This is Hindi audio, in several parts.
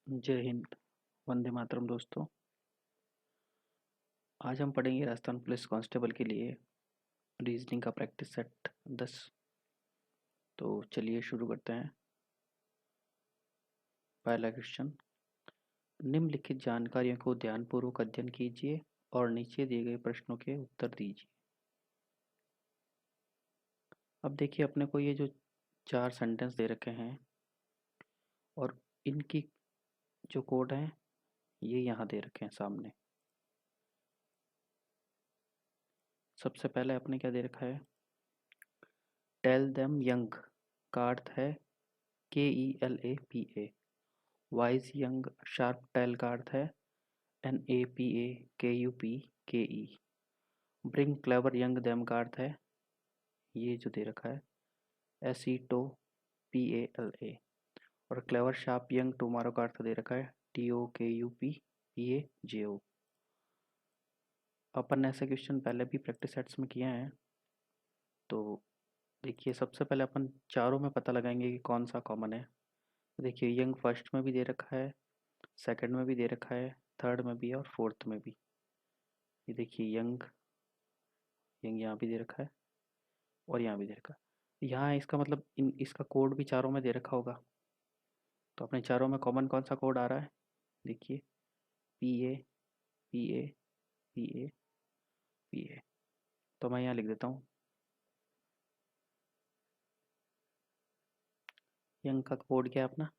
जय हिंद। वंदे मातरम दोस्तों। आज हम पढ़ेंगे राजस्थान पुलिस कांस्टेबल के लिए रीजनिंग का प्रैक्टिस सेट 10। तो चलिए शुरू करते हैं। पहला क्वेश्चन, निम्नलिखित जानकारियों को ध्यानपूर्वक अध्ययन कीजिए और नीचे दिए गए प्रश्नों के उत्तर दीजिए। अब देखिए, अपने को ये जो 4 सेंटेंस दे रखे हैं और इनकी जो कोड हैं ये यहाँ दे रखे हैं सामने। सबसे पहले अपने क्या दे रखा है, टेल देम यंग का अर्थ है KELAPA। Wise young sharp tail का अर्थ है NAPAKUPKE। Bring clever young them का अर्थ है ये जो दे रखा है SETOPALA। और क्लेवर शार्प यंग टुमारो का अर्थ दे रखा है TOKUPPAJO। अपन ऐसे क्वेश्चन पहले भी प्रैक्टिस सेट्स में किए हैं। तो देखिए, सबसे पहले अपन चारों में पता लगाएंगे कि कौन सा कॉमन है। देखिए, यंग फर्स्ट में भी दे रखा है, सेकंड में भी दे रखा है, थर्ड में भी और फोर्थ में भी। ये देखिए, यंग यंग यहाँ भी दे रखा है और यहाँ भी दे रखा है। यहाँ इसका मतलब इसका कोड भी चारों में दे रखा होगा। तो अपने चारों में कॉमन कौन सा कोड आ रहा है, देखिए PA PA PA PA। तो मैं यहाँ लिख देता हूँ, यंग का कोड क्या है अपना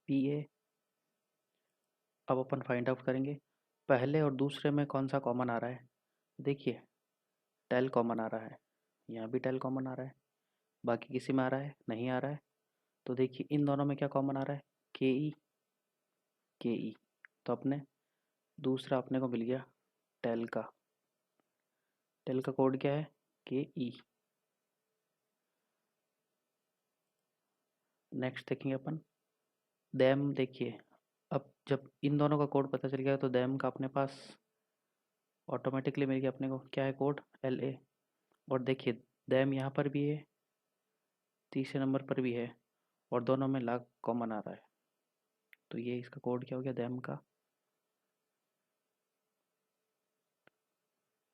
PA। अब अपन फाइंड आउट करेंगे पहले और दूसरे में कौन सा कॉमन आ रहा है। देखिए, टेल कॉमन आ रहा है, यहाँ भी टेल कॉमन आ रहा है, बाकी किसी में आ रहा है नहीं आ रहा है। तो देखिए, इन दोनों में क्या कॉमन आ रहा है, KE KE। तो अपने दूसरा अपने को मिल गया टेल का। टेल का कोड क्या है KE। नेक्स्ट देखेंगे अपन दैम। देखिए, अब जब इन दोनों का कोड पता चल गया तो दैम का अपने पास ऑटोमेटिकली मिल गया अपने को क्या है कोड LA। और देखिए, दैम यहाँ पर भी है, तीसरे नंबर पर भी है और दोनों में लाग कॉमन आ रहा है। तो ये इसका कोड क्या हो गया दैम का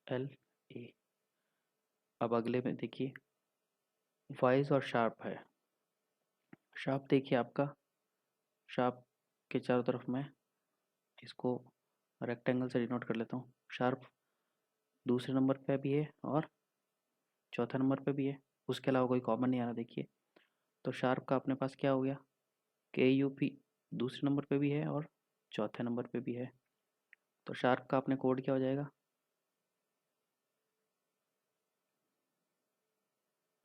LA। अब अगले में देखिए, वाइज और शार्प है। शार्प देखिए, आपका शार्प के चारों तरफ मैं इसको रेक्टेंगल से डिनोट कर लेता हूँ। शार्प दूसरे नंबर पे भी है और चौथे नंबर पे भी है, उसके अलावा कोई कॉमन नहीं आ रहा। देखिए, तो शार्प का अपने पास क्या हो गया KUP, दूसरे नंबर पे भी है और चौथे नंबर पे भी है। तो शार्प का अपने कोड क्या हो जाएगा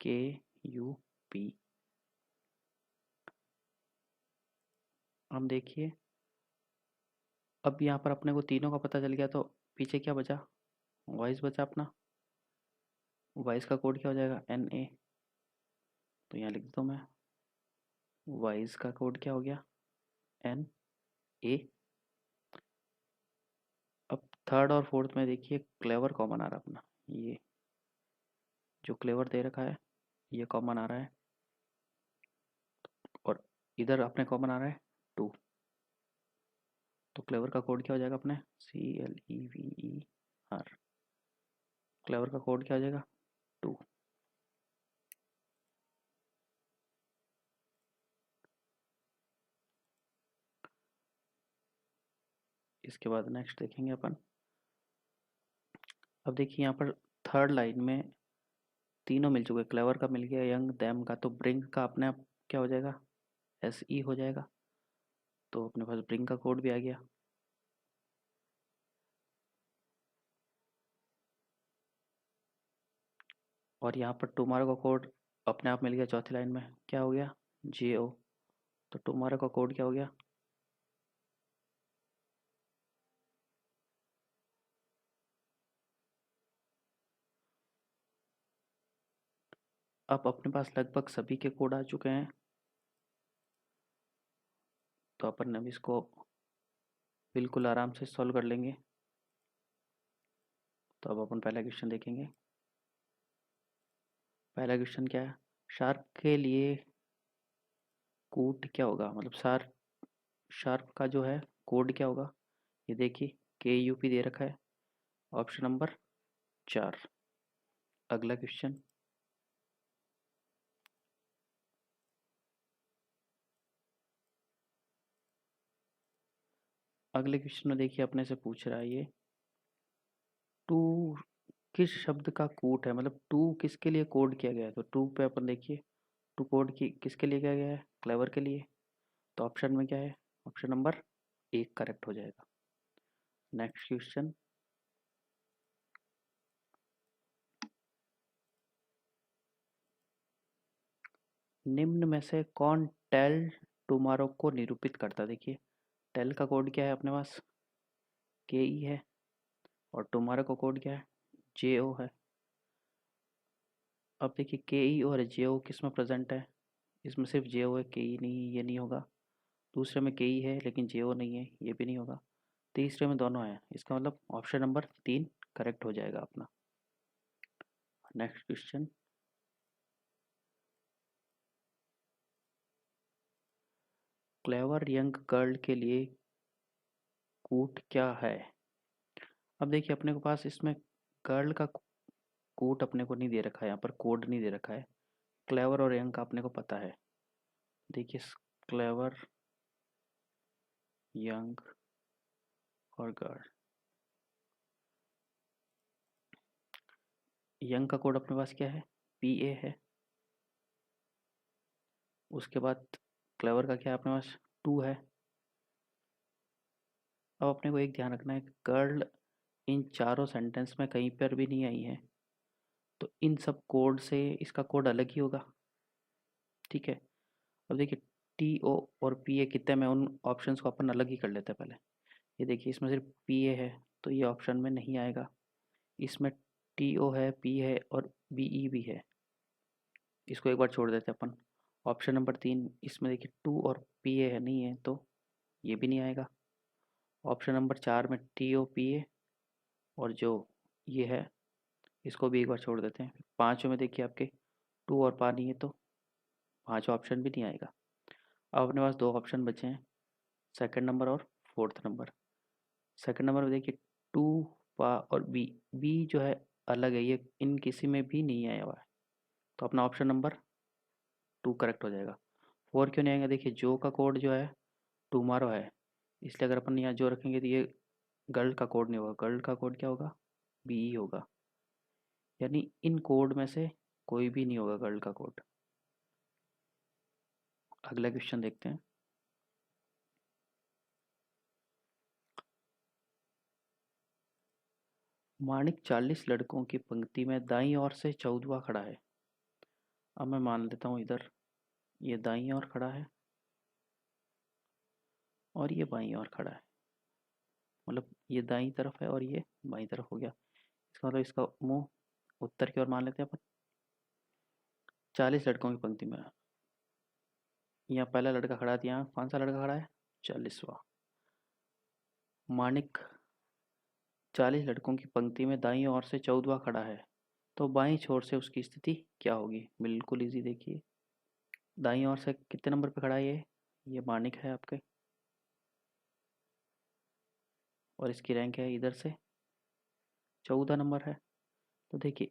KUP। हम देखिए, अब यहाँ पर अपने को तीनों का पता चल गया तो पीछे क्या बचा, वॉइस बचा अपना। वॉइस का कोड क्या हो जाएगा NA। तो यहाँ लिख देता हूँ मैं, वॉइस का कोड क्या हो गया NA। अब थर्ड और फोर्थ में देखिए, क्लेवर कॉमन आ रहा है अपना, ये जो क्लेवर दे रखा है ये कॉमन आ रहा है और इधर अपने कॉमन आ रहा है 2। तो क्लेवर का कोड क्या हो जाएगा अपने CLEVER। क्लेवर का कोड क्या हो जाएगा 2। इसके बाद नेक्स्ट देखेंगे अपन। अब देखिए, यहाँ पर थर्ड लाइन में तीनों मिल चुके, क्लेवर का मिल गया, यंग दैम का। तो ब्रिंग का अपने आप क्या हो जाएगा SE हो जाएगा। तो अपने पास ब्रिंग का कोड भी आ गया। और यहाँ पर टुमारो का कोड अपने आप मिल गया, चौथी लाइन में क्या हो गया JO। तो टुमारो का कोड क्या हो गया अब अपने पास लगभग सभी के कोड आ चुके हैं। तो अपन अब इसको बिल्कुल आराम से सॉल्व कर लेंगे। तो अब अपन पहला क्वेश्चन देखेंगे। पहला क्वेश्चन क्या है, शार्क के लिए कूट क्या होगा, मतलब शार्क शार्प का जो है कोड क्या होगा, ये देखिए KUP दे रखा है, ऑप्शन नंबर 4। अगला क्वेश्चन, अगले क्वेश्चन में देखिए अपने से पूछ रहा है ये, टू किस शब्द का कूट है, मतलब टू किसके लिए कोड किया गया है। तो टू पे अपन देखिए, टू कोड की किसके लिए किया गया है, क्लेवर के लिए। तो ऑप्शन में क्या है, ऑप्शन नंबर 1 करेक्ट हो जाएगा। नेक्स्ट क्वेश्चन, निम्न में से कौन टेल टुमारो को निरूपित करता है। देखिए टेल का कोड क्या है अपने पास, KE है, और टुमारो का कोड क्या है, JO है। अब देखिए KE और JO किस में प्रेजेंट है, इसमें सिर्फ JO है, KE नहीं, ये नहीं होगा। दूसरे में KE है लेकिन JO नहीं है, ये भी नहीं होगा। तीसरे में दोनों है, इसका मतलब ऑप्शन नंबर 3 करेक्ट हो जाएगा अपना। Next question, clever young girl के लिए कूट क्या है। अब देखिए अपने को पास इसमें गर्ल का कूट अपने को नहीं दे रखा है, यहाँ पर कोड नहीं दे रखा है। क्लेवर और यंग का अपने को पता है। देखिए क्लेवर, यंग और गर्ल। यंग का कोड अपने पास क्या है, PA है। उसके बाद क्लेवर का क्या है अपने पास, 2 है। अब अपने को एक ध्यान रखना है, गर्ल इन चारों सेंटेंस में कहीं पर भी नहीं आई है, तो इन सब कोड से इसका कोड अलग ही होगा। ठीक है, अब देखिए TO और PA कितने में, उन ऑप्शंस को अपन अलग ही कर लेते हैं पहले। ये देखिए इसमें सिर्फ PA है, तो ये ऑप्शन में नहीं आएगा। इसमें TO है, P है और BE भी है, इसको एक बार छोड़ देते हैं अपन। ऑप्शन नंबर 3, इसमें देखिए 2 और PA है, नहीं है, तो ये भी नहीं आएगा। ऑप्शन नंबर 4 में TO PA और जो ये है, इसको भी एक बार छोड़ देते हैं। पाँचों में देखिए आपके 2 और पानी है, तो पाँचों ऑप्शन भी नहीं आएगा। अब अपने पास 2 ऑप्शन बचे हैं, सेकंड नंबर और फोर्थ नंबर। सेकंड नंबर में देखिए 2 पा और बी जो है अलग है, ये इन किसी में भी नहीं आया हुआ है, तो अपना ऑप्शन नंबर 2 करेक्ट हो जाएगा। 4 क्यों नहीं आएगा, देखिए जो का कोड जो है टुमारो है, इसलिए अगर अपन यहाँ जो रखेंगे तो ये गर्ल का कोड नहीं होगा। गर्ल का कोड क्या होगा, BE होगा, यानी इन कोड में से कोई भी नहीं होगा गर्ल का कोड। अगला क्वेश्चन देखते हैं, माणिक 40 लड़कों की पंक्ति में दाईं ओर से 14वां खड़ा है। अब मैं मान लेता हूँ इधर ये दाईं ओर खड़ा है और ये बाईं ओर खड़ा है, मतलब ये दाईं तरफ है और ये बाईं तरफ हो गया। इसका मतलब इसका मुंह उत्तर की ओर मान लेते हैं अपन। 40 लड़कों की पंक्ति में यहाँ पहला लड़का खड़ा था, यहाँ कौन सा लड़का खड़ा है, 40वां। माणिक 40 लड़कों की पंक्ति में दाईं ओर से 14वां खड़ा है, तो बाईं छोर से उसकी स्थिति क्या होगी। बिल्कुल इजी, देखिए दाईं ओर से कितने नंबर पे खड़ा है ये माणिक है आपके, और इसकी रैंक है इधर से 14 नंबर है। तो देखिए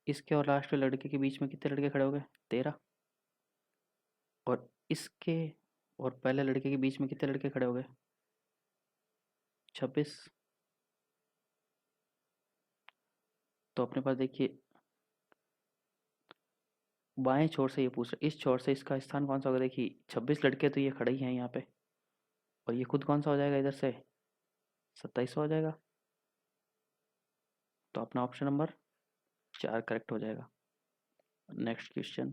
इसके और लास्ट वाले लड़के के बीच में कितने लड़के खड़े हो गए, 13। और इसके और पहले लड़के के बीच में कितने लड़के खड़े हो गए, 26। तो अपने पास देखिए बाएं छोर से ये पूछ रहा है, इस छोर से इसका स्थान कौन सा होगा। देखिए 26 लड़के तो ये खड़े ही हैं यहाँ पे, और ये खुद कौन सा हो जाएगा इधर से, 27 हो जाएगा। तो अपना ऑप्शन नंबर 4 करेक्ट हो जाएगा। नेक्स्ट क्वेश्चन,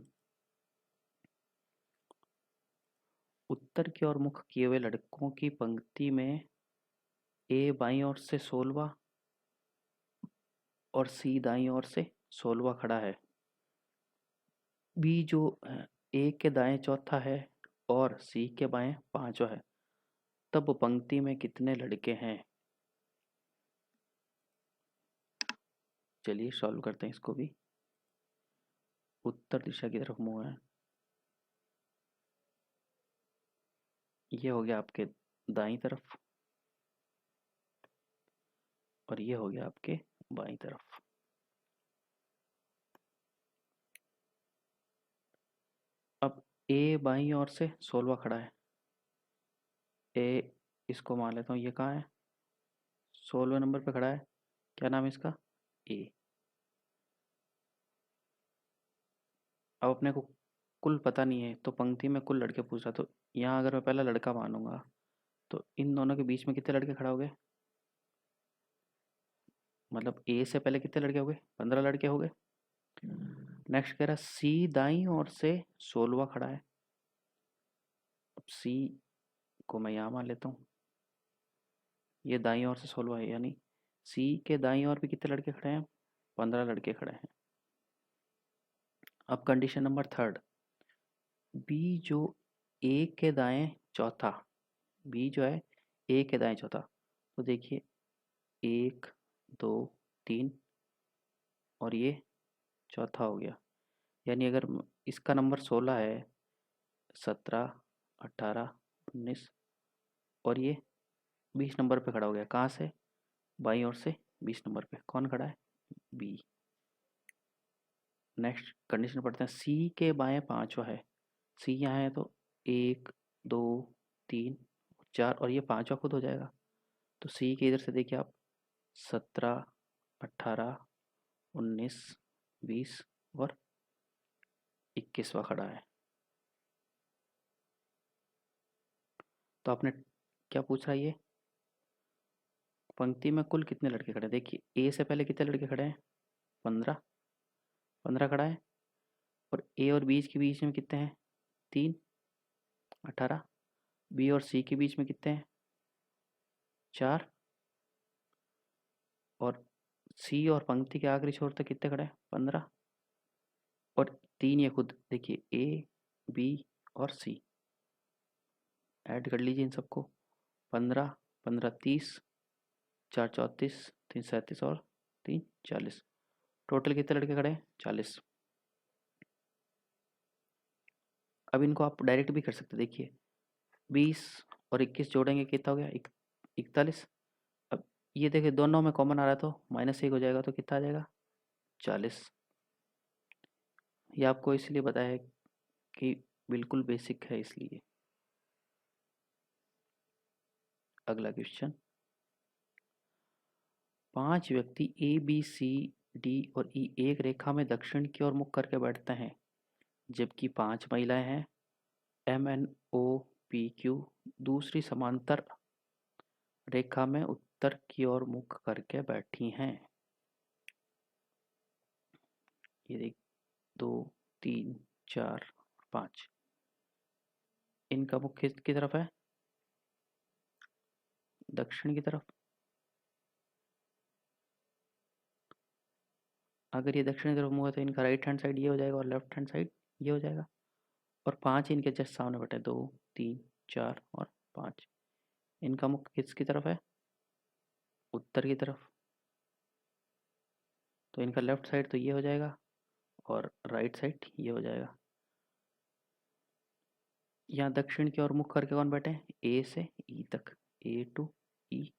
उत्तर की ओर मुख किए हुए लड़कों की पंक्ति में A बाईं ओर से 16वां और C दाईं ओर से 16वां खड़ा है। B जो A के दाएं चौथा है और C के बाएं पांचवा है, तब पंक्ति में कितने लड़के हैं। चलिए सॉल्व करते हैं इसको भी। उत्तर दिशा की तरफ मुंह है, ये हो गया आपके दाईं तरफ और ये हो गया आपके बाईं तरफ। अब ए बाईं ओर से 16वां खड़ा है। ए इसको मान लेता हूँ, ये कहाँ है? 16वें नंबर पे खड़ा है। क्या नाम है इसका? ए। अब अपने को कुल पता नहीं है तो पंक्ति में कुल लड़के पूछ रहा, तो यहाँ अगर मैं पहला लड़का मानूंगा तो इन दोनों के बीच में कितने लड़के खड़ा हो गए? मतलब ए से पहले कितने लड़के हो गए? 15 लड़के हो गए। नेक्स्ट कह रहा सी दाईं ओर से 16वां खड़ा है। अब सी को मैं यहाँ मान लेता हूँ, ये दाईं ओर से 16वां है, यानी सी के दाईं ओर भी कितने लड़के खड़े हैं? 15 लड़के खड़े हैं। अब कंडीशन नंबर थर्ड, बी जो ए के दाएं चौथा, बी जो है ए के दाएं चौथा, तो देखिए 1 2 3 और ये चौथा हो गया। यानी अगर इसका नंबर 16 है, 17 18 19 और ये 20 नंबर पे खड़ा हो गया। कहाँ से? बाईं ओर से 20 नंबर पे कौन खड़ा है? बी। नेक्स्ट कंडीशन पढ़ते हैं, सी के बाएं पांचवा है। सी यहाँ है तो 1 2 3 4 और ये पांचवा खुद हो जाएगा। तो सी के इधर से देखिए आप, 17 18 19 20 और 21वां खड़ा है। तो आपने क्या पूछा? ये पंक्ति में कुल कितने लड़के खड़े हैं? देखिए ए से पहले कितने लड़के खड़े हैं? 15 15 खड़ा है। और ए और बीच में कितने हैं? 3 18। बी और सी के बीच में कितने हैं? 4। और सी और पंक्ति के आखिरी छोर तक कितने खड़े हैं? 15। और 3 ये खुद, देखिए ए बी और सी, ऐड कर लीजिए इन सबको। 15 15 30, 4 34, 3 37 और 3 40। टोटल कितने लड़के खड़े हैं? 40। अब इनको आप डायरेक्ट भी कर सकते, देखिए 20 और 21 जोड़ेंगे कितना हो गया? 41। अब ये देखिए दोनों में कॉमन आ रहा है तो -1 हो जाएगा, तो कितना आ जाएगा? 40। ये आपको इसलिए बताया है कि बिल्कुल बेसिक है इसलिए। अगला क्वेश्चन, 5 व्यक्ति ए बी सी डी और ई एक रेखा में दक्षिण की ओर मुख करके बैठते हैं, जबकि 5 महिलाएं हैं M N O P Q दूसरी समांतर रेखा में उत्तर की ओर मुख करके बैठी हैं। ये देख 2 3 4 5, इनका मुख किसकी तरफ है? दक्षिण की तरफ। अगर ये दक्षिण की तरफ मुँह है तो इनका राइट हैंड साइड ये हो जाएगा और लेफ्ट हैंड साइड ये हो जाएगा। और 5 इनके जस्ट सामने बैठे, 2 3 4 और 5। इनका मुख किसकी तरफ है? उत्तर की तरफ। तो इनका लेफ्ट साइड तो ये हो जाएगा और राइट साइड ये हो जाएगा। यहाँ दक्षिण की ओर मुख करके कौन बैठे हैं? ए से ई तक, ए टू ई।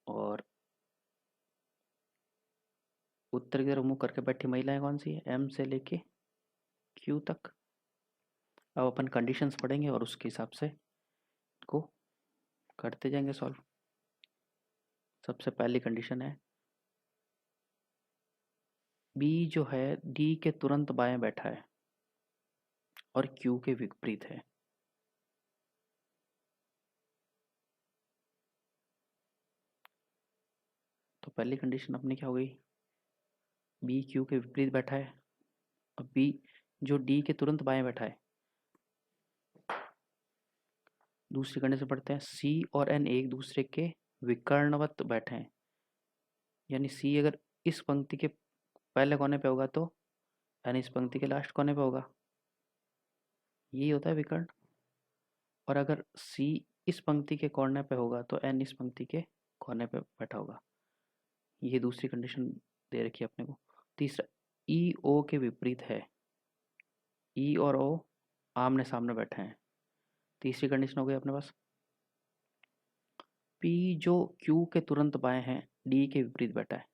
और उत्तर की तरफ मुख करके बैठी महिलाएं कौन सी है? एम से लेके क्यू तक। अब अपन कंडीशंस पढ़ेंगे और उसके हिसाब से को करते जाएंगे सॉल्व। सबसे पहली कंडीशन है, बी जो है डी के तुरंत बाएं बैठा है और क्यू के विपरीत है। तो पहली कंडीशन अपनी क्या हो गई? बी क्यू के विपरीत बैठा है। अब बी जो डी के तुरंत बाएं बैठा है। दूसरी कंडीशन पढ़ते हैं, सी और एन एक दूसरे के विकर्णवत बैठे हैं। यानी सी अगर इस पंक्ति के पहले कोने पे होगा तो एन इस पंक्ति के लास्ट कोने पे होगा, यही होता है विकर्ण। और अगर सी इस पंक्ति के कोने पे होगा तो एन इस पंक्ति के कोने पे बैठा होगा। ये दूसरी कंडीशन दे रखी है अपने को। तीसरा, ई ओ के विपरीत है। ई और ओ आमने सामने बैठे हैं, तीसरी कंडीशन हो गई अपने पास, P जो Q के तुरंत बाएं हैं D के विपरीत बैठा है।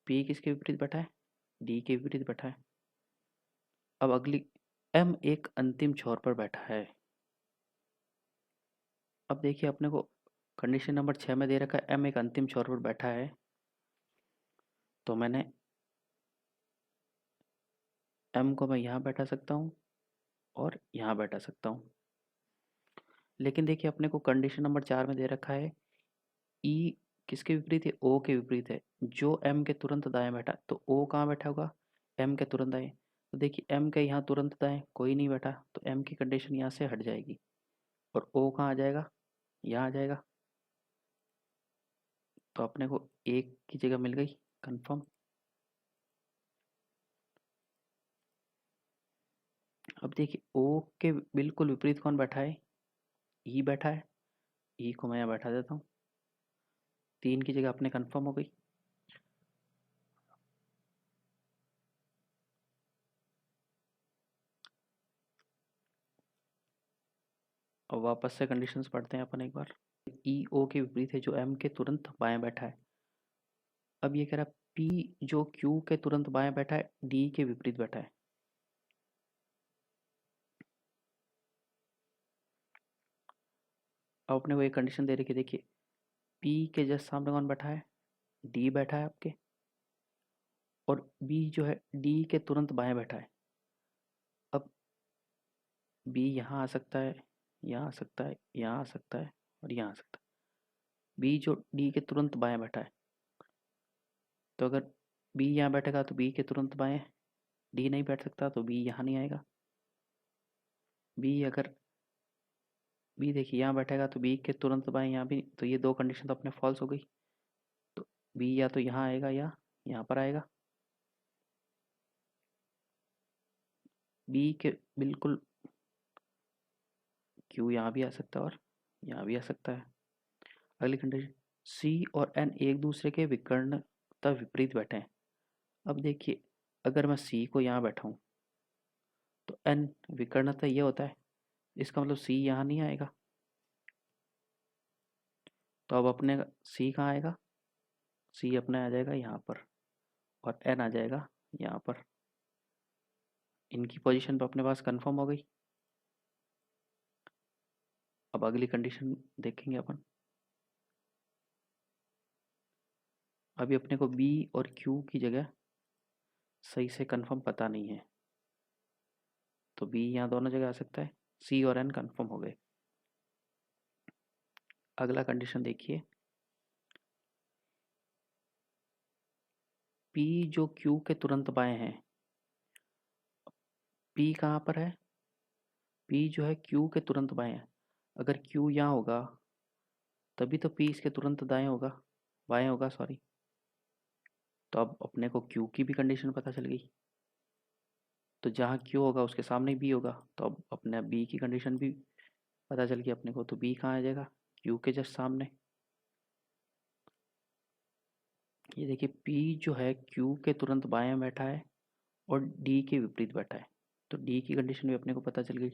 P किसके विपरीत बैठा है? D के विपरीत बैठा है। अब अगली, M एक अंतिम छोर पर बैठा है। अब देखिए अपने को कंडीशन नंबर 6 में दे रखा है M एक अंतिम छोर पर बैठा है, तो मैंने M को मैं यहाँ बैठा सकता हूँ और यहाँ बैठा सकता हूँ। लेकिन देखिए अपने को कंडीशन नंबर 4 में दे रखा है E किसके विपरीत है? O के विपरीत है, जो M के तुरंत दाएं बैठा, तो O कहाँ बैठा होगा? M के तुरंत दाएं। तो देखिए M के यहाँ तुरंत दाएं कोई नहीं बैठा, तो M की कंडीशन यहाँ से हट जाएगी और O कहाँ आ जाएगा? यहाँ आ जाएगा। तो अपने को एक की जगह मिल गई कंफर्म। अब देखिए O के बिल्कुल विपरीत कौन बैठा है? E बैठा है। E को मैं यहाँ बैठा देता हूँ, 3 की जगह अपने कंफर्म हो गई। अब वापस से कंडीशंस पढ़ते हैं अपन एक बार। E O के विपरीत है, जो M के तुरंत बाएं बैठा है। अब ये कह रहा है P जो Q के तुरंत बाएं बैठा है D के विपरीत बैठा है। अब अपने को एक कंडीशन दे रखी है, देखिए P के जस्ट सामने कौन बैठा है? D बैठा है आपके, और B जो है D के तुरंत बाएं बैठा है। अब B यहाँ आ सकता है, यहाँ आ सकता है, यहाँ आ सकता है और यहाँ आ सकता है। B जो D के तुरंत बाएं बैठा है, तो अगर B यहाँ बैठेगा तो B के तुरंत बाएं D नहीं बैठ सकता, तो B यहाँ नहीं आएगा। अगर B देखिए यहाँ बैठेगा तो B के तुरंत बाएं यहाँ भी, तो ये दो कंडीशन तो अपने फॉल्स हो गई। तो B या तो यहाँ आएगा या यहाँ पर आएगा। B के बिल्कुल Q यहाँ भी आ सकता है और यहाँ भी आ सकता है। अगली कंडीशन, C और N एक दूसरे के विकर्णता विपरीत बैठे हैं। अब देखिए अगर मैं C को यहाँ बैठाऊँ तो N विकर्णता ये होता है, इसका मतलब C यहाँ नहीं आएगा। तो अब अपने C कहाँ आएगा? C अपने आ जाएगा यहाँ पर और N आ जाएगा यहाँ पर। इनकी पोजीशन पर अपने पास कंफर्म हो गई। अब अगली कंडीशन देखेंगे अपन। अभी अपने को B और Q की जगह सही से कंफर्म पता नहीं है, तो B यहाँ दोनों जगह आ सकता है। C और N कंफर्म हो गए। अगला कंडीशन देखिए, P जो Q के तुरंत बाएं हैं। P कहाँ पर है? P जो है Q के तुरंत बाएं है। अगर Q यहाँ होगा तभी तो P इसके तुरंत दाएं होगा, बाएं होगा सॉरी। तो अब अपने को Q की भी कंडीशन पता चल गई। तो जहाँ Q होगा उसके सामने B होगा, तो अब अपने B की कंडीशन भी पता चल गई अपने को। तो B कहाँ आ जाएगा? Q के जस्ट सामने। ये देखिए P जो है Q के तुरंत बाएं बैठा है और D के विपरीत बैठा है, तो D की कंडीशन भी अपने को पता चल गई।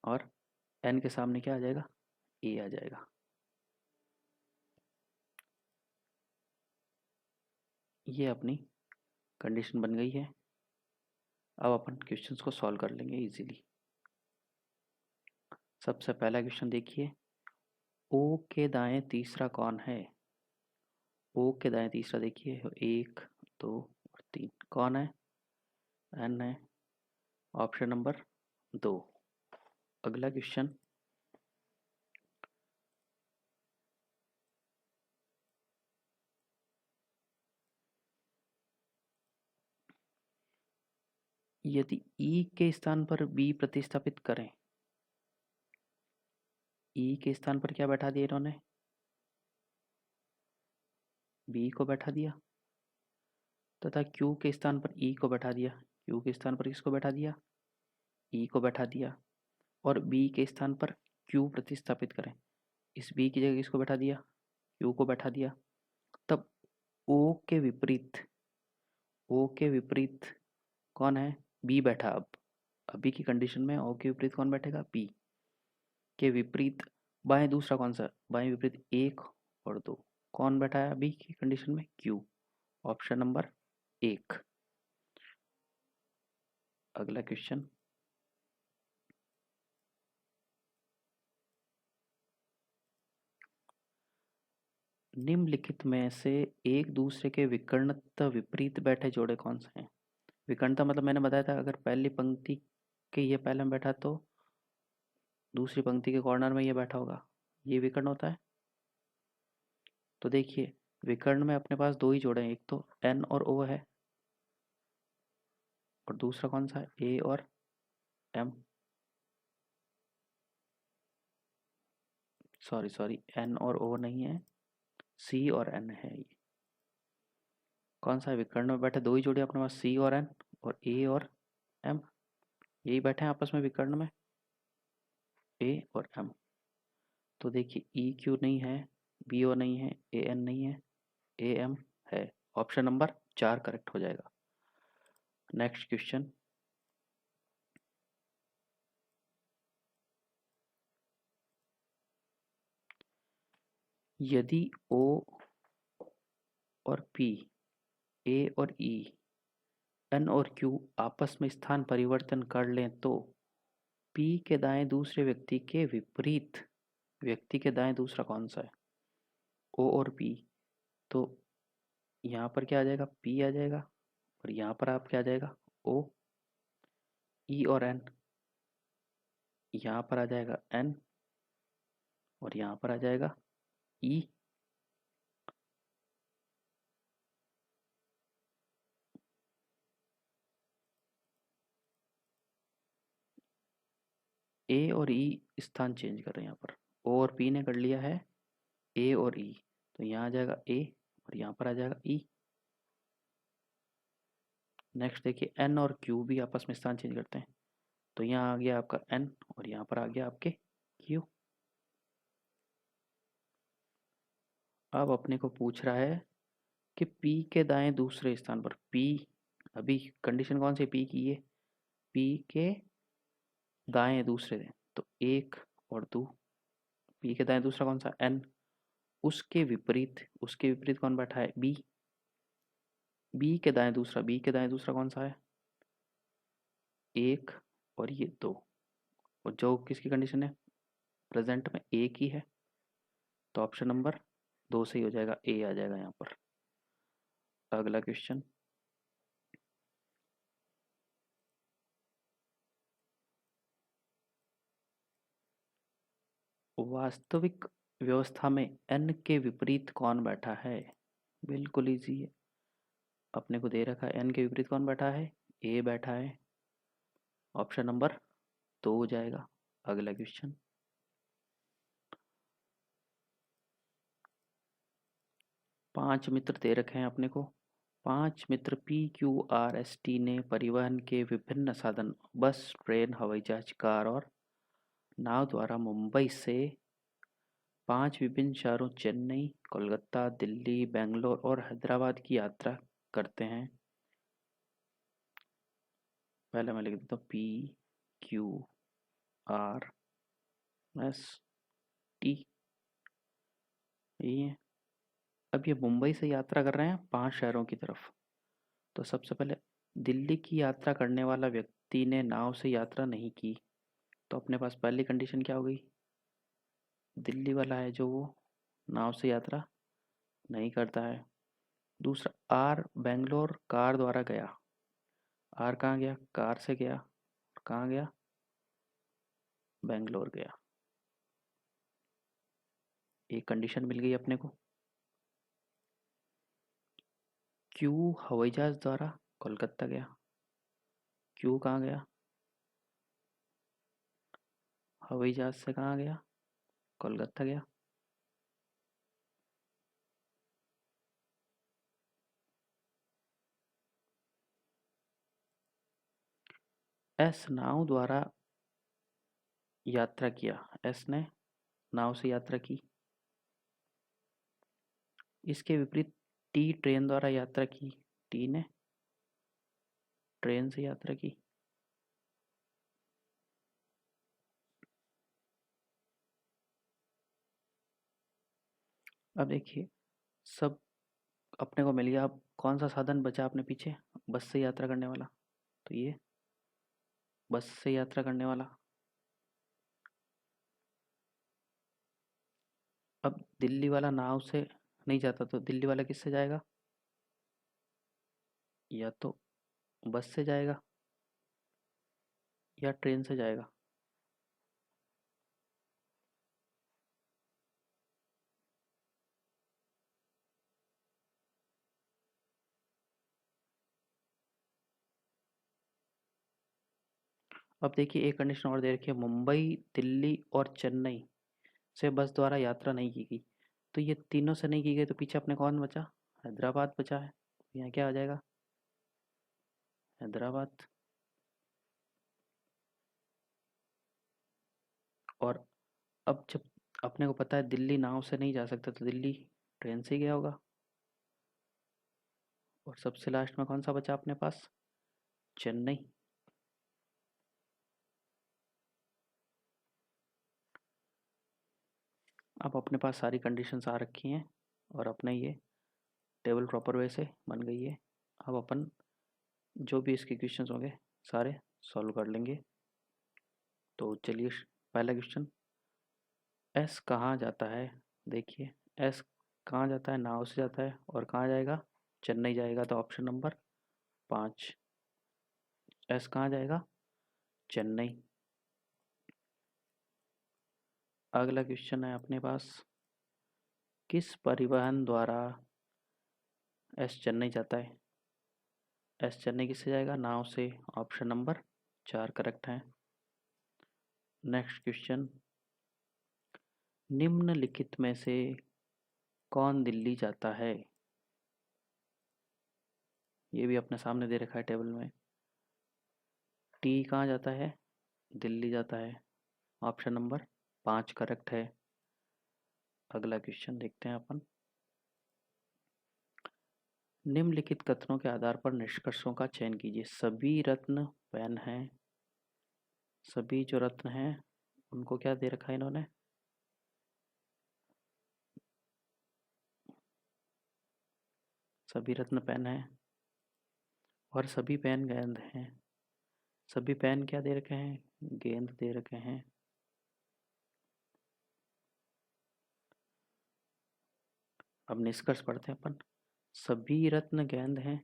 और N के सामने क्या आ जाएगा? A आ जाएगा। ये अपनी कंडीशन बन गई है। अब अपन क्वेश्चंस को सॉल्व कर लेंगे इजीली। सबसे पहला क्वेश्चन देखिए, O के दाएं तीसरा कौन है? O के दाएं तीसरा देखिए 1 2 और 3 कौन है? N है, ऑप्शन नंबर 2। अगला क्वेश्चन, यदि E के स्थान पर B प्रतिस्थापित करें, E के स्थान पर क्या बैठा दिया इन्होंने? B को बैठा दिया, तथा Q के स्थान पर E को बैठा दिया। Q के स्थान पर किसको बैठा दिया? E को बैठा दिया। और B के स्थान पर Q प्रतिस्थापित करें, इस B की जगह किसको बैठा दिया? Q को बैठा दिया। तब O के विपरीत, O के विपरीत कौन है? B बैठा। अब अभी की कंडीशन में ओ के विपरीत कौन बैठेगा? पी के विपरीत बाएं दूसरा कौन सा? बाएं विपरीत 1 और 2 कौन बैठा है अभी की कंडीशन में? क्यू। Option number 1। अगला क्वेश्चन, निम्नलिखित में से एक दूसरे के विकर्णतः विपरीत बैठे जोड़े कौन से हैं? विकर्णता मतलब मैंने बताया था, अगर पहली पंक्ति के ये पहले में बैठा तो दूसरी पंक्ति के कॉर्नर में ये बैठा होगा, ये विकर्ण होता है। तो देखिए विकर्ण में अपने पास दो ही जोड़े हैं, एक तो एन और ओ है और दूसरा कौन सा है? ए और एम। सॉरी एन और ओ नहीं है, सी और एन है। ये कौन सा है? विकर्ण में बैठे दो ही जोड़े अपने पास, सी और एन और ए और एम, यही बैठे हैं आपस में विकर्ण में, ए और एम। तो देखिए ई क्यू नहीं है, बी ओ नहीं है, ए एन नहीं है, ए एम है। ऑप्शन नंबर 4 करेक्ट हो जाएगा। नेक्स्ट क्वेश्चन, यदि ओ और पी, ए और ई, एन और क्यू आपस में स्थान परिवर्तन कर लें तो पी के दाएं दूसरे व्यक्ति के विपरीत व्यक्ति के दाएं दूसरा कौन सा है? ओ और पी। तो यहाँ पर क्या आ जाएगा? पी आ जाएगा और यहाँ पर आप क्या आ जाएगा? ओ। ई और एन, यहाँ पर आ जाएगा एन और यहाँ पर आ जाएगा ई। ए और ई स्थान चेंज कर रहे हैं यहाँ पर, ओ और पी ने कर लिया है ए और ई, तो यहाँ आ जाएगा ए और यहाँ पर आ जाएगा ई। नेक्स्ट देखिए एन और क्यू भी आपस में स्थान चेंज करते हैं, तो यहाँ आ गया आपका एन और यहाँ पर आ गया आपके क्यू। अब अपने को पूछ रहा है कि P के दाएं दूसरे स्थान पर, P अभी कंडीशन कौन सी P की? है P के दाएं दूसरे, तो 1 और 2, P के दाएं दूसरा कौन सा? N। उसके विपरीत कौन बैठा है? B। B के दाएं दूसरा, B के दाएं दूसरा कौन सा है? 1 और ये 2, और जो किसकी कंडीशन है? प्रेजेंट में एक ही है, तो ऑप्शन नंबर 2 सही हो जाएगा, ए आ जाएगा यहाँ पर। अगला क्वेश्चन, वास्तविक व्यवस्था में n के विपरीत कौन बैठा है? बिल्कुल इजी है, अपने को दे रखा है n के विपरीत कौन बैठा है? a बैठा है, ऑप्शन नंबर 2 हो जाएगा। अगला क्वेश्चन, 5 मित्र दे रखे हैं अपने को। 5 मित्र PQRST ने परिवहन के विभिन्न साधन बस, ट्रेन, हवाई जहाज, कार और नाव द्वारा मुंबई से 5 विभिन्न शहरों चेन्नई, कोलकाता, दिल्ली, बेंगलोर और हैदराबाद की यात्रा करते हैं। पहले मैं लिख देता हूँ PQRST, यही है। अब ये मुंबई से यात्रा कर रहे हैं 5 शहरों की तरफ, तो सबसे पहले दिल्ली की यात्रा करने वाला व्यक्ति ने नाव से यात्रा नहीं की, तो अपने पास पहली कंडीशन क्या हो गई? दिल्ली वाला है जो वो नाव से यात्रा नहीं करता है। दूसरा, आर बेंगलोर कार द्वारा गया, आर कहाँ गया? कार से गया, कहाँ गया? बेंगलोर गया। एक कंडीशन मिल गई अपने को। क्यू हवाई जहाज द्वारा कोलकाता गया, क्यू कहाँ गया? हवाई जहाज से कहाँ गया? कोलकाता गया। एस नाव द्वारा यात्रा किया, एस ने नाव से यात्रा की। इसके विपरीत टी ट्रेन द्वारा यात्रा की, टी ने ट्रेन से यात्रा की। अब देखिए सब अपने को मिल गया। अब कौन सा साधन बचा अपने पीछे? बस से यात्रा करने वाला। तो ये बस से यात्रा करने वाला। अब दिल्ली वाला नाव से नहीं जाता तो दिल्ली वाला किससे जाएगा? या तो बस से जाएगा या ट्रेन से जाएगा। अब देखिए एक कंडीशन और दे रखी है, मुंबई, दिल्ली और चेन्नई से बस द्वारा यात्रा नहीं की गई। तो ये तीनों से नहीं की गई तो पीछे अपने कौन बचा? हैदराबाद बचा है। यहाँ क्या आ जाएगा? हैदराबाद। और अब जब अपने को पता है दिल्ली नाव से नहीं जा सकता तो दिल्ली ट्रेन से ही गया होगा। और सबसे लास्ट में कौन सा बचा अपने पास? चेन्नई। अब अपने पास सारी कंडीशंस आ रखी हैं और अपने ये टेबल प्रॉपर वे से बन गई है। अब अपन जो भी इसके क्वेश्चंस होंगे सारे सॉल्व कर लेंगे। तो चलिए पहला क्वेश्चन, एस कहाँ जाता है? देखिए एस कहाँ जाता है? नाव से जाता है। और कहाँ जाएगा? चेन्नई जाएगा। तो ऑप्शन नंबर 5। एस कहाँ जाएगा? चेन्नई। अगला क्वेश्चन है अपने पास, किस परिवहन द्वारा एस चेन्नई जाता है? एस चेन्नई किससे जाएगा? नाव से। ऑप्शन नंबर 4 करेक्ट है। नेक्स्ट क्वेश्चन, निम्नलिखित में से कौन दिल्ली जाता है? ये भी अपने सामने दे रखा है टेबल में। टी कहाँ जाता है? दिल्ली जाता है। ऑप्शन नंबर 5 करेक्ट है। अगला क्वेश्चन देखते हैं अपन, निम्नलिखित कथनों के आधार पर निष्कर्षों का चयन कीजिए। सभी रत्न पेन हैं। सभी जो रत्न हैं उनको क्या दे रखा है इन्होंने? सभी रत्न पेन हैं। और सभी पेन गेंद हैं। सभी पेन क्या दे रखे हैं? गेंद दे रखे हैं। अब निष्कर्ष पढ़ते हैं अपन, सभी रत्न गेंद हैं।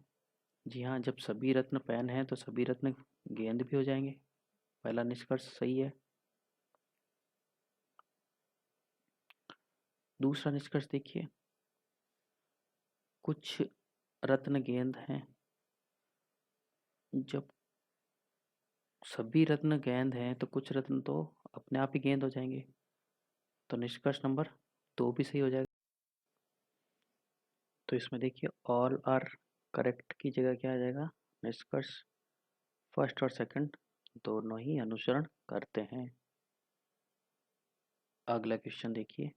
जी हाँ, जब सभी रत्न पेन हैं तो सभी रत्न गेंद भी हो जाएंगे। पहला निष्कर्ष सही है। दूसरा निष्कर्ष देखिए, कुछ रत्न गेंद हैं। जब सभी रत्न गेंद हैं तो कुछ रत्न तो अपने आप ही गेंद हो जाएंगे। तो निष्कर्ष नंबर 2 भी सही हो जाएगा। तो इसमें देखिए ऑल आर करेक्ट की जगह क्या आ जाएगा? निष्कर्ष फर्स्ट और सेकंड दोनों ही अनुसरण करते हैं। अगला क्वेश्चन देखिए,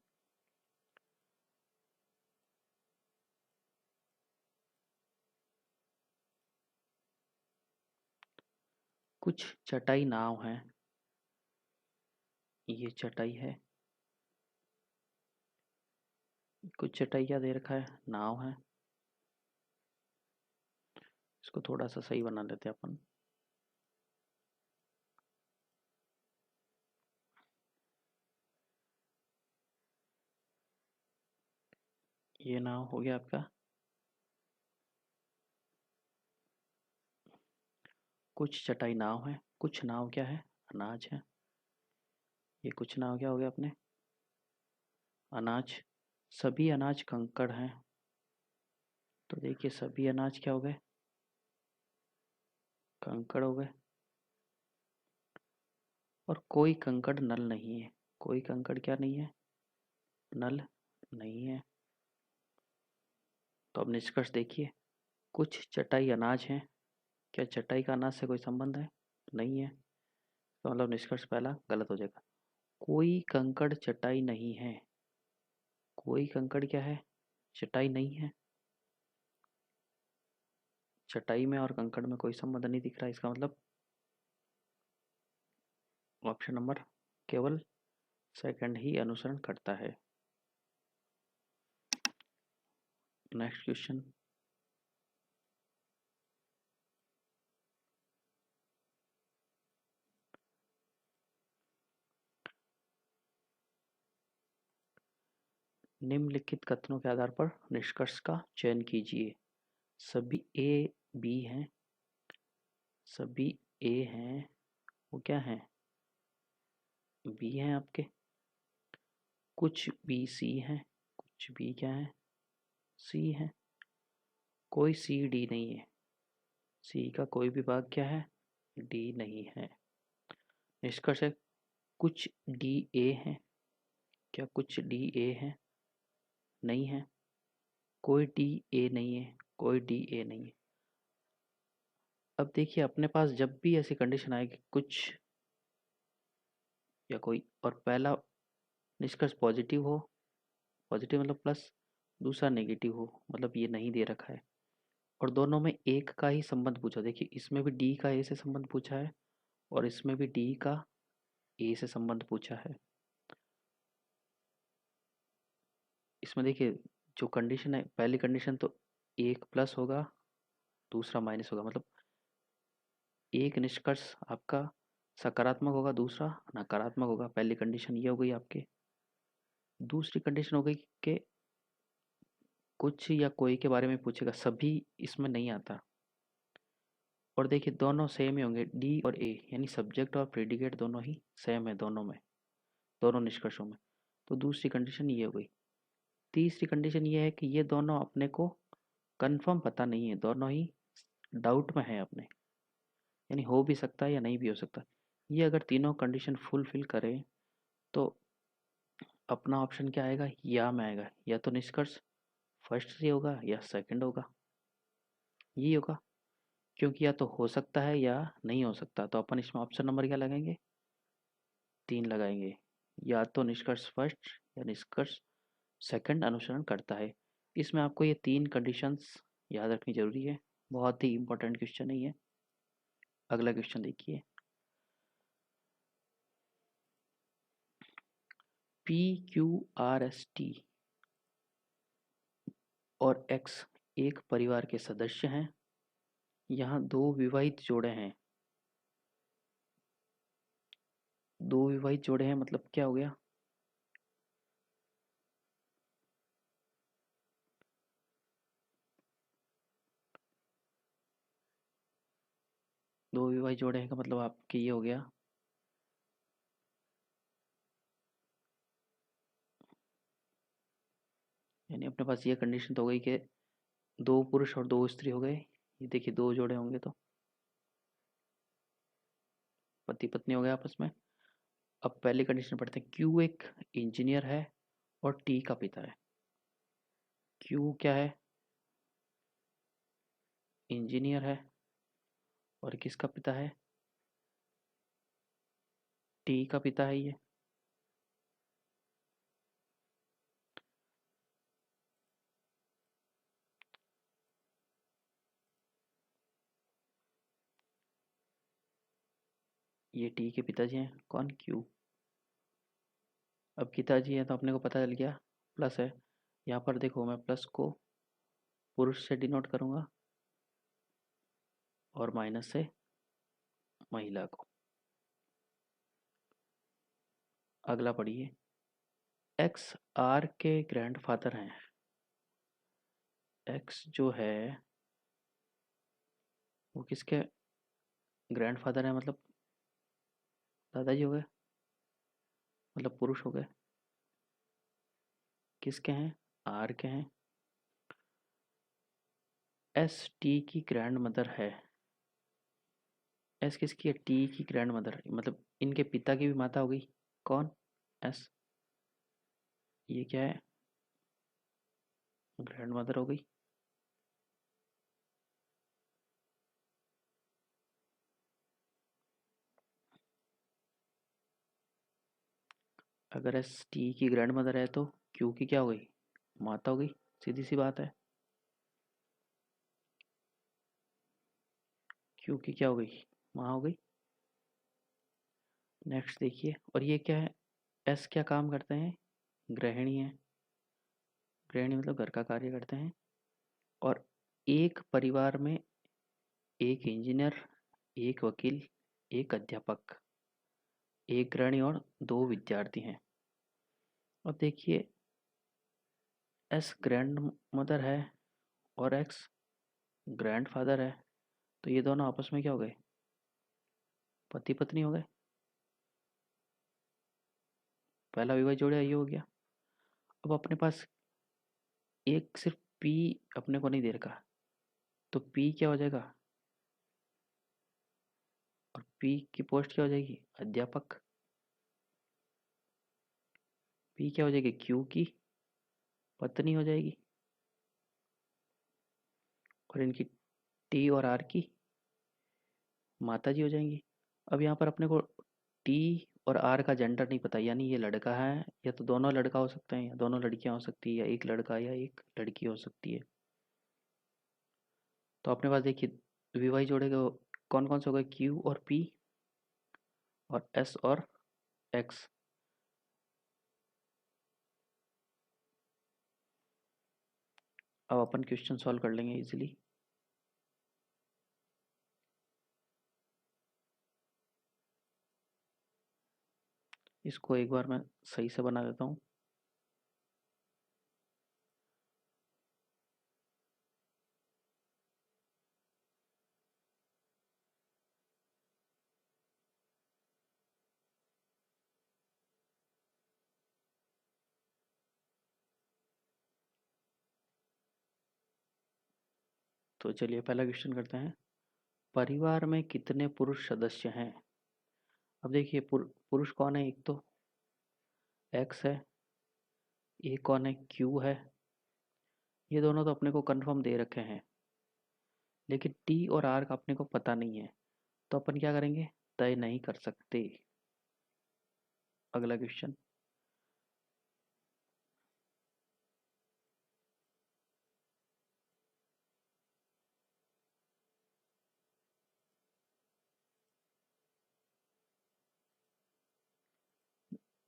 कुछ चटाई नाव हैं। ये चटाई है। कुछ चटाई क्या दे रखा है? नाव है। इसको थोड़ा सा सही बना लेते हैं अपन। ये नाव हो गया आपका। कुछ चटाई नाव है। कुछ नाव क्या है? अनाज है। ये कुछ नाव क्या हो गया अपने? अनाज। सभी अनाज कंकड़ हैं। तो देखिए सभी अनाज क्या हो गए? कंकड़ हो गए। और कोई कंकड़ नल नहीं है। कोई कंकड़ क्या नहीं है? नल नहीं है। तो अब निष्कर्ष देखिए, कुछ चटाई अनाज हैं। क्या चटाई का अनाज से कोई संबंध है? नहीं है। तो मतलब निष्कर्ष पहला गलत हो जाएगा। कोई कंकड़ चटाई नहीं है। कोई कंकड़ क्या है? चटाई नहीं है। चटाई में और कंकड़ में कोई संबंध नहीं दिख रहा। इसका मतलब ऑप्शन नंबर केवल सेकंड ही अनुसरण करता है। नेक्स्ट क्वेश्चन, निम्नलिखित कथनों के आधार पर निष्कर्ष का चयन कीजिए। सभी ए बी हैं, सभी ए हैं, वो क्या हैं, बी हैं आपके, कुछ बी सी हैं, कुछ बी क्या है, सी है, कोई सी डी नहीं है, सी का कोई भी भाग क्या है, डी नहीं है। निष्कर्ष है, कुछ डी ए हैं, क्या कुछ डी ए है, नहीं है, कोई डी ए नहीं है, कोई डी ए नहीं है। अब देखिए अपने पास जब भी ऐसी कंडीशन आएगी कुछ या कोई, और पहला निष्कर्ष पॉजिटिव हो, पॉजिटिव मतलब प्लस, दूसरा नेगेटिव हो मतलब ये नहीं दे रखा है, और दोनों में एक का ही संबंध पूछा। देखिए इसमें भी डी का ए से संबंध पूछा है और इसमें भी डी का ए से संबंध पूछा है। इसमें देखिए जो कंडीशन है, पहली कंडीशन तो एक प्लस होगा, दूसरा माइनस होगा, मतलब एक निष्कर्ष आपका सकारात्मक होगा, दूसरा नकारात्मक होगा। पहली कंडीशन ये हो गई आपके। दूसरी कंडीशन हो गई कि कुछ या कोई के बारे में पूछेगा, सभी इसमें नहीं आता। और देखिए दोनों सेम ही होंगे, डी और ए, यानी सब्जेक्ट और प्रेडिकेट दोनों ही सेम है दोनों में, दोनों निष्कर्षों में। तो दूसरी कंडीशन ये हो गई। तीसरी कंडीशन ये है कि ये दोनों अपने को कंफर्म पता नहीं है, दोनों ही डाउट में है अपने, यानी हो भी सकता है या नहीं भी हो सकता। ये अगर तीनों कंडीशन फुलफिल करें तो अपना ऑप्शन क्या आएगा, या में आएगा, या तो निष्कर्ष फर्स्ट से होगा या सेकंड होगा, ये होगा। क्योंकि या तो हो सकता है या नहीं हो सकता, तो अपन इसमें ऑप्शन नंबर क्या लगाएंगे, 3 लगाएंगे। या तो निष्कर्ष फर्स्ट या निष्कर्ष सेकंड अनुसरण करता है। इसमें आपको ये 3 कंडीशंस याद रखनी जरूरी है, बहुत ही इंपॉर्टेंट क्वेश्चन है ये। अगला क्वेश्चन देखिए, P Q R S T और एक्स एक परिवार के सदस्य हैं। यहाँ दो विवाहित जोड़े हैं, दो विवाहित जोड़े हैं मतलब क्या हो गया, दो विवाहित जोड़े हैं का मतलब आपके ये हो गया, यानी अपने पास ये कंडीशन तो हो गई कि दो पुरुष और दो स्त्री हो गए। ये देखिए दो जोड़े होंगे तो पति पत्नी हो गए आपस में। अब पहली कंडीशन पढ़ते हैं, क्यू एक इंजीनियर है और टी का पिता है। क्यू क्या है, इंजीनियर है, और किसका पिता है, टी का पिता है ये टी के पिताजी हैं कौन, क्यू। अब पिताजी हैं तो अपने को पता चल गया प्लस है। यहाँ पर देखो मैं प्लस को पुरुष से डिनोट करूंगा और माइनस से महिला को। अगला पढ़िए, एक्स आर के ग्रैंडफादर हैं। एक्स जो है वो किसके ग्रैंडफादर है, मतलब दादाजी हो गए, मतलब पुरुष हो गए। किसके हैं, आर के हैं। एस टी की ग्रैंड मदर है, एस किसकी है, टी की ग्रैंड मदर, मतलब इनके पिता की भी माता हो गई कौन, एस। ये क्या है, ग्रैंड मदर हो गई। अगर एस टी की ग्रैंड मदर है तो क्यू की क्या हो गई, माता हो गई, सीधी सी बात है। क्यू की क्या हो गई, माँ हो गई। नेक्स्ट देखिए, और ये क्या है, एस क्या काम करते हैं, गृहिणी है, गृहिणी मतलब घर का कार्य करते हैं। और एक परिवार में एक इंजीनियर, एक वकील, एक अध्यापक, एक गृहिणी और 2 विद्यार्थी हैं। अब देखिए, एस ग्रैंड मदर है और एक्स ग्रैंड फादर है, तो ये दोनों आपस में क्या हो गए? पति पत्नी हो गए। पहला विवाह जोड़ा ये हो गया। अब अपने पास एक सिर्फ पी अपने को नहीं दे रखा, तो पी क्या हो जाएगा? और पी की पोस्ट क्या हो जाएगी? अध्यापक। पी क्या हो जाएगी? क्यू की पत्नी हो जाएगी। और इनकी टी और आर की माता जी हो जाएंगी। अब यहाँ पर अपने को टी और आर का जेंडर नहीं पता, यानी ये लड़का है या तो दोनों लड़का हो सकते हैं या दोनों लड़कियां हो सकती है या एक लड़का या एक लड़की हो सकती है। तो अपने पास देखिए विवाही जोड़े को कौन कौन से हो गए? क्यू और पी और एस और एक्स। अब अपन क्वेश्चन सॉल्व कर लेंगे इजीली। इसको एक बार मैं सही से बना देता हूँ। तो चलिए पहला क्वेश्चन करते हैं। परिवार में कितने पुरुष सदस्य हैं? अब देखिए पुरुष कौन है? एक तो एक्स है, एक कौन है? क्यू है। ये दोनों तो अपने को कंफर्म दे रखे हैं, लेकिन टी और आर का अपने को पता नहीं है, तो अपन क्या करेंगे? तय नहीं कर सकते। अगला क्वेश्चन।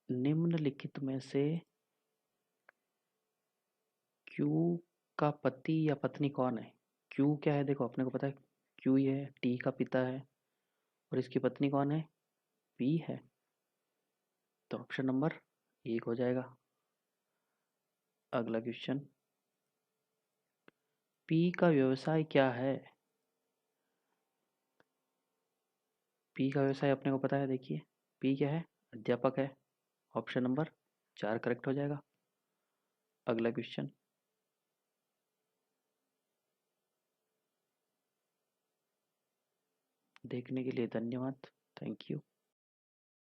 निम्नलिखित में से क्यू का पति या पत्नी कौन है? क्यू क्या है? देखो अपने को पता है क्यू ये है, टी का पिता है, और इसकी पत्नी कौन है? पी है। तो ऑप्शन नंबर 1 हो जाएगा। अगला क्वेश्चन। पी का व्यवसाय क्या है? पी का व्यवसाय अपने को पता है। देखिए पी क्या है? अध्यापक है। ऑप्शन नंबर 4 करेक्ट हो जाएगा। अगला क्वेश्चन। देखने के लिए धन्यवाद। Thank you.